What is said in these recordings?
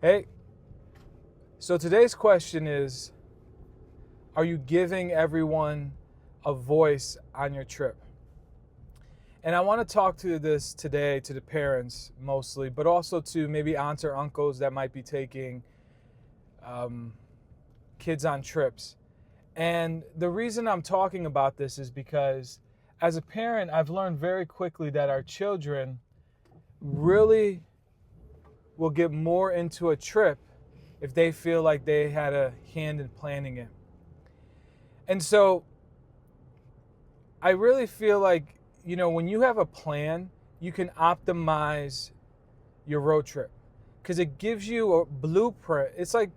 Hey, so today's question is, are you giving everyone a voice on your trip? And I want to talk to this today to the parents mostly, but also to maybe aunts or uncles that might be taking um, kids on trips. And the reason I'm talking about this is because as a parent, I've learned very quickly that our children really will get more into a trip if they feel like they had a hand in planning it. And so I really feel like, when you have a plan, you can optimize your road trip because it gives you a blueprint. It's like,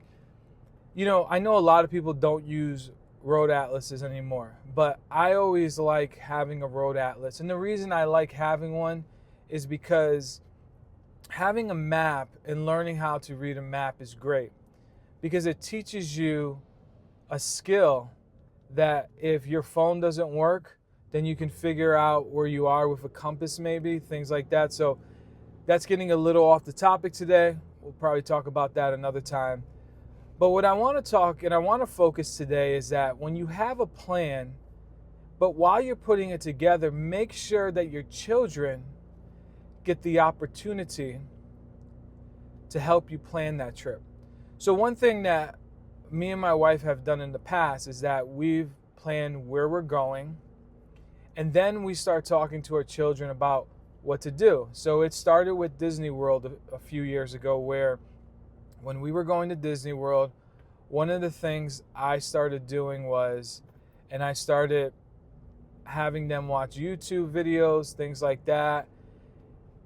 I know a lot of people don't use road atlases anymore, but I always like having a road atlas. And the reason I like having one is because having a map and learning how to read a map is great because it teaches you a skill that if your phone doesn't work, then you can figure out where you are with a compass, maybe, things like that. So that's getting a little off the topic today. We'll probably talk about that another time. But what I want to talk and I want to focus today is that when you have a plan, but while you're putting it together, make sure that your children get the opportunity to help you plan that trip. So one thing that me and my wife have done in the past is that we've planned where we're going, and then we start talking to our children about what to do. So it started with Disney World a few years ago, where when we were going to Disney World, one of the things I started doing was, and I started having them watch YouTube videos, things like that.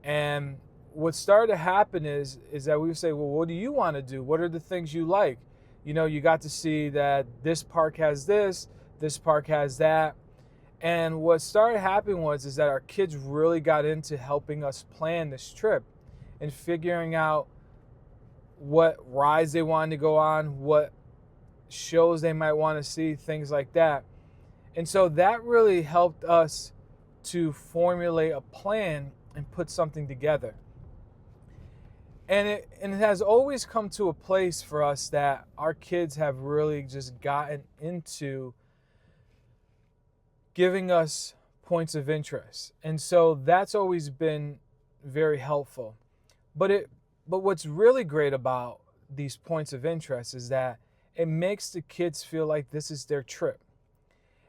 And what started to happen is that we would say, well, what do you want to do? What are the things you like? You got to see that this park has this park has that. And what started happening is that our kids really got into helping us plan this trip and figuring out what rides they wanted to go on, what shows they might want to see, things like that. And so that really helped us to formulate a plan and put something together. And it has always come to a place for us that our kids have really just gotten into giving us points of interest. And so that's always been very helpful. But what's really great about these points of interest is that it makes the kids feel like this is their trip.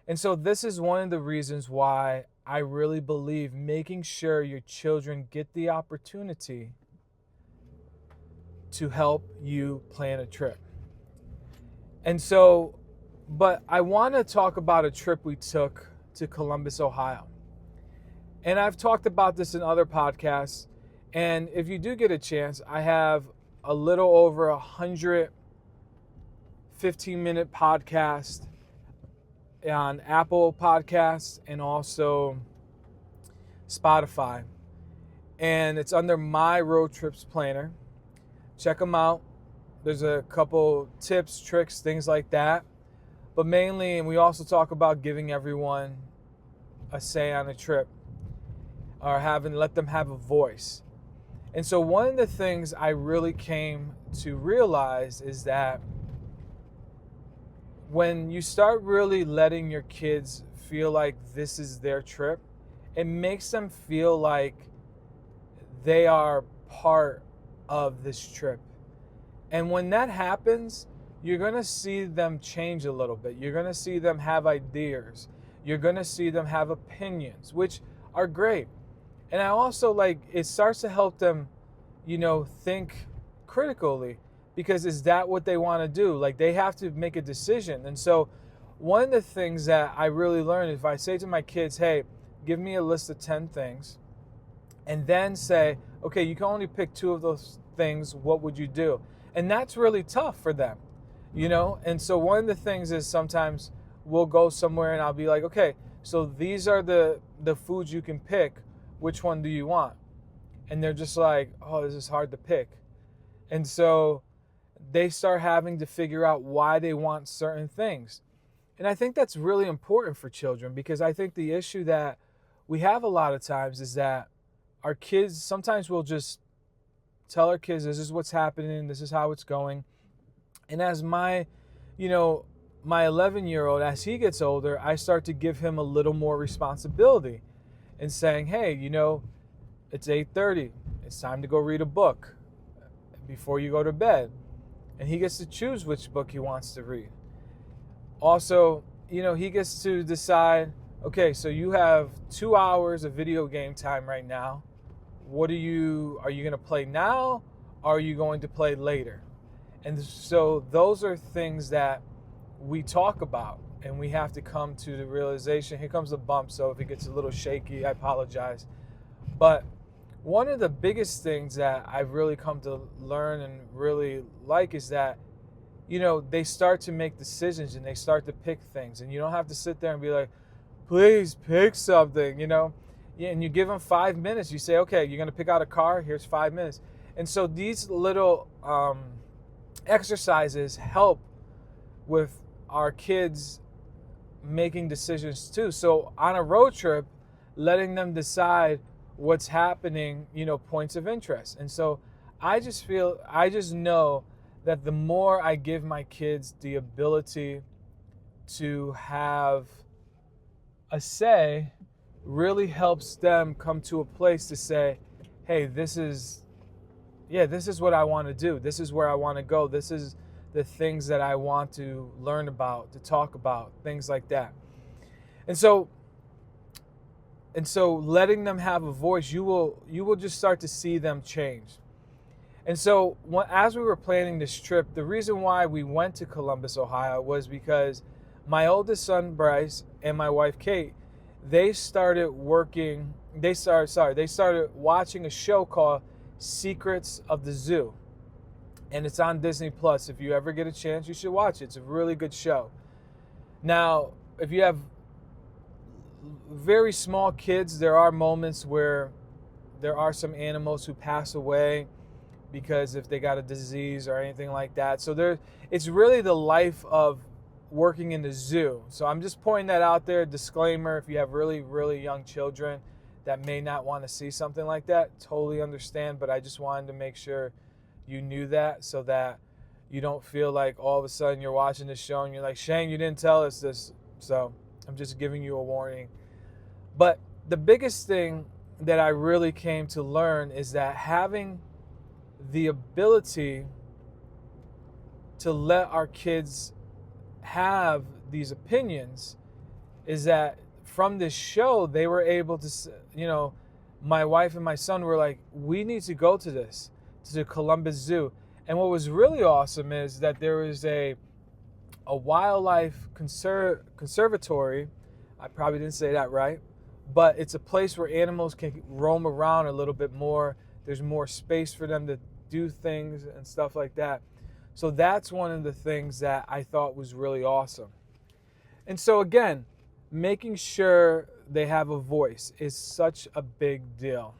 And so this is one of the reasons why I really believe making sure your children get the opportunity to help you plan a trip. And so, but I want to talk about a trip we took to Columbus, Ohio. And I've talked about this in other podcasts. And if you do get a chance, I have a little over 100 15-minute podcast on Apple Podcasts and also Spotify. And it's under My Road Trips Planner. Check them out. There's a couple tips, tricks, things like that. But mainly, and we also talk about giving everyone a say on a trip or let them have a voice. And so one of the things I really came to realize is that when you start really letting your kids feel like this is their trip, it makes them feel like they are part of this trip. And when that happens, you're going to see them change a little bit. You're going to see them have ideas. You're going to see them have opinions, which are great. And I also it starts to help them, think critically, because is that what they want to do? They have to make a decision. And so one of the things that I really learned, if I say to my kids, hey, give me a list of 10 things, and then say, okay, you can only pick 2 of those things, what would you do? And that's really tough for them, And so one of the things is sometimes we'll go somewhere and I'll be like, okay, so these are the foods you can pick. Which one do you want? And they're just like, oh, this is hard to pick. And so they start having to figure out why they want certain things. And I think that's really important for children, because I think the issue that we have a lot of times is that our kids sometimes will just tell our kids this is what's happening, this is how it's going. And as my, you know, my 11-year-old, as he gets older, I start to give him a little more responsibility and saying, hey, it's 8:30. It's time to go read a book before you go to bed. And he gets to choose which book he wants to read. Also, he gets to decide, okay, so you have 2 hours of video game time right now. Are you going to play now, or are you going to play later? And so those are things that we talk about, and we have to come to the realization. Here comes the bump, so if it gets a little shaky, I apologize. But one of the biggest things that I've really come to learn and really like is that, they start to make decisions and they start to pick things. And you don't have to sit there and be like, please pick something, Yeah, and you give them 5 minutes. You say, okay, you're going to pick out a car. Here's 5 minutes. And so these little exercises help with our kids making decisions too. So on a road trip, letting them decide what's happening, points of interest. And so I just know that the more I give my kids the ability to have a say, really helps them come to a place to say, hey, this is what I want to do. This is where I want to go. This is the things that I want to learn about, to talk about, things like that. And so letting them have a voice, you will just start to see them change. And so as we were planning this trip, the reason why we went to Columbus, Ohio was because my oldest son, Bryce, and my wife, Kate, they started watching a show called Secrets of the Zoo. And it's on Disney Plus. If you ever get a chance, you should watch it. It's a really good show. Now, if you have very small kids, there are moments where there are some animals who pass away because if they got a disease or anything like that. So it's really the life of working in the zoo. So I'm just pointing that out there, disclaimer, if you have really, really young children that may not want to see something like that, totally understand, but I just wanted to make sure you knew that so that you don't feel like all of a sudden you're watching this show and you're like, Shane, you didn't tell us this. So I'm just giving you a warning. But the biggest thing that I really came to learn is that having the ability to let our kids have these opinions is that from this show, they were able to, my wife and my son were like, we need to go to this, to the Columbus Zoo. And what was really awesome is that there was a wildlife conservatory. I probably didn't say that right, but it's a place where animals can roam around a little bit more. There's more space for them to do things and stuff like that. So that's one of the things that I thought was really awesome. And so again, making sure they have a voice is such a big deal.